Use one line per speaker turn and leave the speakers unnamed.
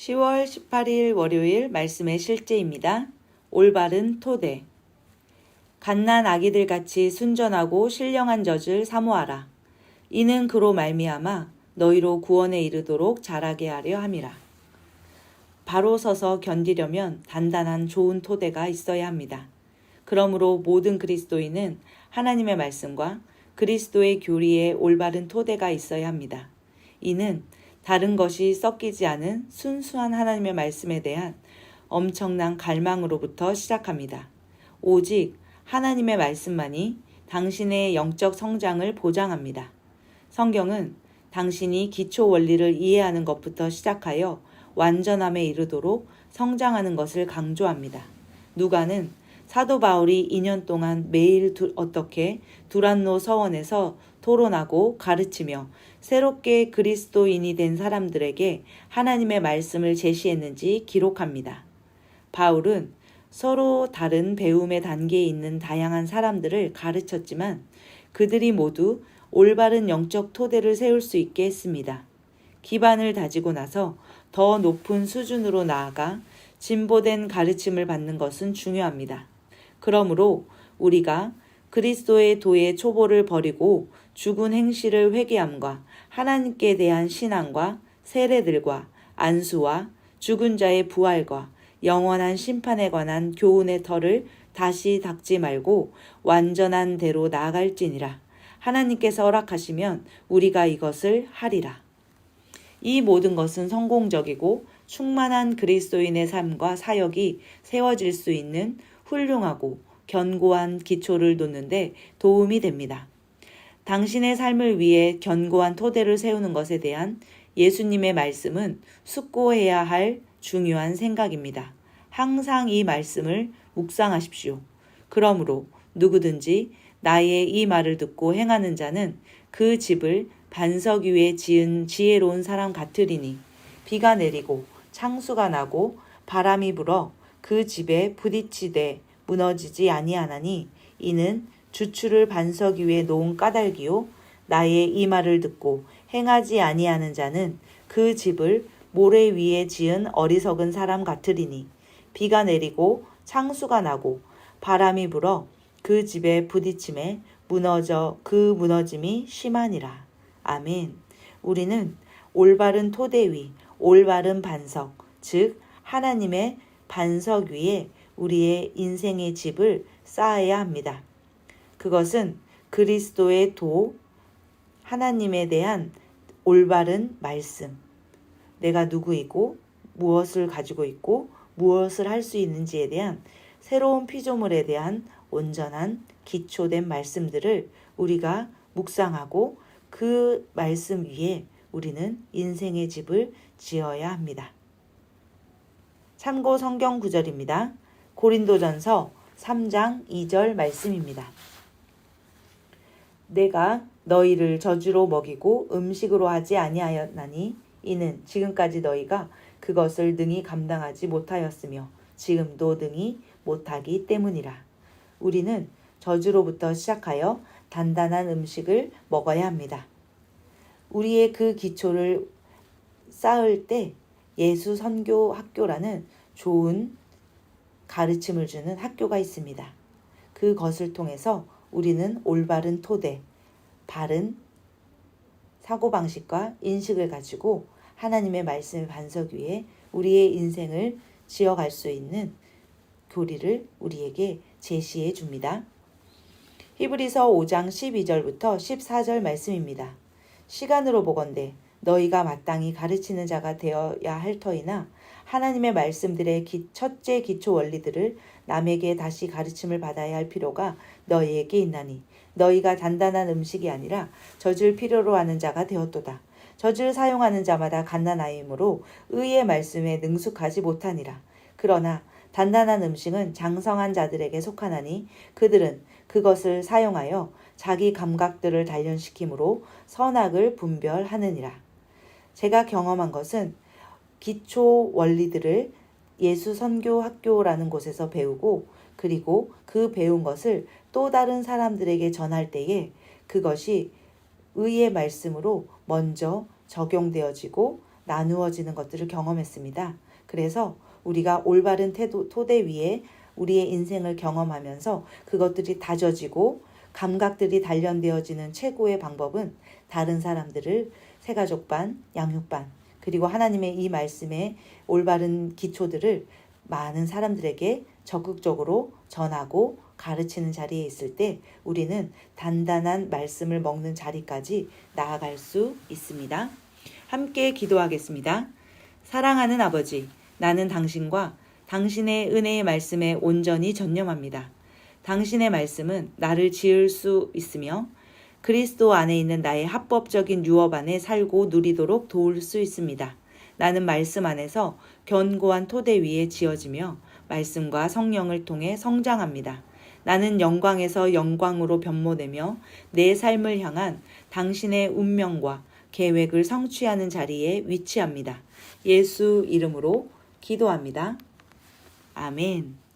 10월 18일 월요일 말씀의 실제입니다. 올바른 토대. 갓난 아기들 같이 순전하고 신령한 젖을 사모하라. 이는 그로 말미암아 너희로 구원에 이르도록 자라게 하려 함이라. 바로 서서 견디려면 단단한 좋은 토대가 있어야 합니다. 그러므로 모든 그리스도인은 하나님의 말씀과 그리스도의 교리에 올바른 토대가 있어야 합니다. 이는 다른 것이 섞이지 않은 순수한 하나님의 말씀에 대한 엄청난 갈망으로부터 시작합니다. 오직 하나님의 말씀만이 당신의 영적 성장을 보장합니다. 성경은 당신이 기초 원리를 이해하는 것부터 시작하여 완전함에 이르도록 성장하는 것을 강조합니다. 누가는 사도 바울이 2년 동안 매일 어떻게 두란노 서원에서 토론하고 가르치며 새롭게 그리스도인이 된 사람들에게 하나님의 말씀을 제시했는지 기록합니다. 바울은 서로 다른 배움의 단계에 있는 다양한 사람들을 가르쳤지만 그들이 모두 올바른 영적 토대를 세울 수 있게 했습니다. 기반을 다지고 나서 더 높은 수준으로 나아가 진보된 가르침을 받는 것은 중요합니다. 그러므로 우리가 그리스도의 도의 초보를 버리고 죽은 행실을 회개함과 하나님께 대한 신앙과 세례들과 안수와 죽은 자의 부활과 영원한 심판에 관한 교훈의 털을 다시 닦지 말고 완전한 대로 나아갈지니라. 하나님께서 허락하시면 우리가 이것을 하리라. 이 모든 것은 성공적이고 충만한 그리스도인의 삶과 사역이 세워질 수 있는 훌륭하고 견고한 기초를 놓는데 도움이 됩니다. 당신의 삶을 위해 견고한 토대를 세우는 것에 대한 예수님의 말씀은 숙고해야 할 중요한 생각입니다. 항상 이 말씀을 묵상하십시오. 그러므로 누구든지 나의 이 말을 듣고 행하는 자는 그 집을 반석 위에 지은 지혜로운 사람 같으리니 비가 내리고 창수가 나고 바람이 불어 그 집에 부딪히되 무너지지 아니하나니 이는 주추를 반석 위에 놓은 까닭이요 나의 이 말을 듣고 행하지 아니하는 자는 그 집을 모래 위에 지은 어리석은 사람 같으리니 비가 내리고 창수가 나고 바람이 불어 그 집에 부딪힘에 무너져 그 무너짐이 심하니라. 아멘. 우리는 올바른 토대 위, 올바른 반석, 즉 하나님의 반석 위에 우리의 인생의 집을 쌓아야 합니다. 그것은 그리스도의 도, 하나님에 대한 올바른 말씀, 내가 누구이고 무엇을 가지고 있고 무엇을 할 수 있는지에 대한 새로운 피조물에 대한 온전한 기초된 말씀들을 우리가 묵상하고 그 말씀 위에 우리는 인생의 집을 지어야 합니다. 참고 성경 구절입니다. 고린도전서 3장 2절 말씀입니다. 내가 너희를 저주로 먹이고 음식으로 하지 아니하였나니 이는 지금까지 너희가 그것을 능히 감당하지 못하였으며 지금도 능히 못하기 때문이라. 우리는 저주로부터 시작하여 단단한 음식을 먹어야 합니다. 우리의 그 기초를 쌓을 때 예수 선교 학교라는 좋은 가르침을 주는 학교가 있습니다. 그것을 통해서 우리는 올바른 토대, 바른 사고방식과 인식을 가지고 하나님의 말씀의 반석 위에 우리의 인생을 지어갈 수 있는 교리를 우리에게 제시해 줍니다. 히브리서 5장 12절부터 14절 말씀입니다. 시간으로 보건대 너희가 마땅히 가르치는 자가 되어야 할 터이나 하나님의 말씀들의 첫째 기초 원리들을 남에게 다시 가르침을 받아야 할 필요가 너희에게 있나니 너희가 단단한 음식이 아니라 젖을 필요로 하는 자가 되었도다. 젖을 사용하는 자마다 갓난아이므로 의의 말씀에 능숙하지 못하니라. 그러나 단단한 음식은 장성한 자들에게 속하나니 그들은 그것을 사용하여 자기 감각들을 단련시키므로 선악을 분별하느니라. 제가 경험한 것은 기초 원리들을 예수 선교 학교라는 곳에서 배우고 그리고 그 배운 것을 또 다른 사람들에게 전할 때에 그것이 의의 말씀으로 먼저 적용되어지고 나누어지는 것들을 경험했습니다. 그래서 우리가 올바른 토대 위에 우리의 인생을 경험하면서 그것들이 다져지고 감각들이 단련되어지는 최고의 방법은 다른 사람들을 새가족반, 양육반, 그리고 하나님의 이 말씀의 올바른 기초들을 많은 사람들에게 적극적으로 전하고 가르치는 자리에 있을 때 우리는 단단한 말씀을 먹는 자리까지 나아갈 수 있습니다. 함께 기도하겠습니다. 사랑하는 아버지, 나는 당신과 당신의 은혜의 말씀에 온전히 전념합니다. 당신의 말씀은 나를 지을 수 있으며 그리스도 안에 있는 나의 합법적인 유업 안에 살고 누리도록 도울 수 있습니다. 나는 말씀 안에서 견고한 토대 위에 지어지며 말씀과 성령을 통해 성장합니다. 나는 영광에서 영광으로 변모되며 내 삶을 향한 당신의 운명과 계획을 성취하는 자리에 위치합니다. 예수 이름으로 기도합니다. 아멘.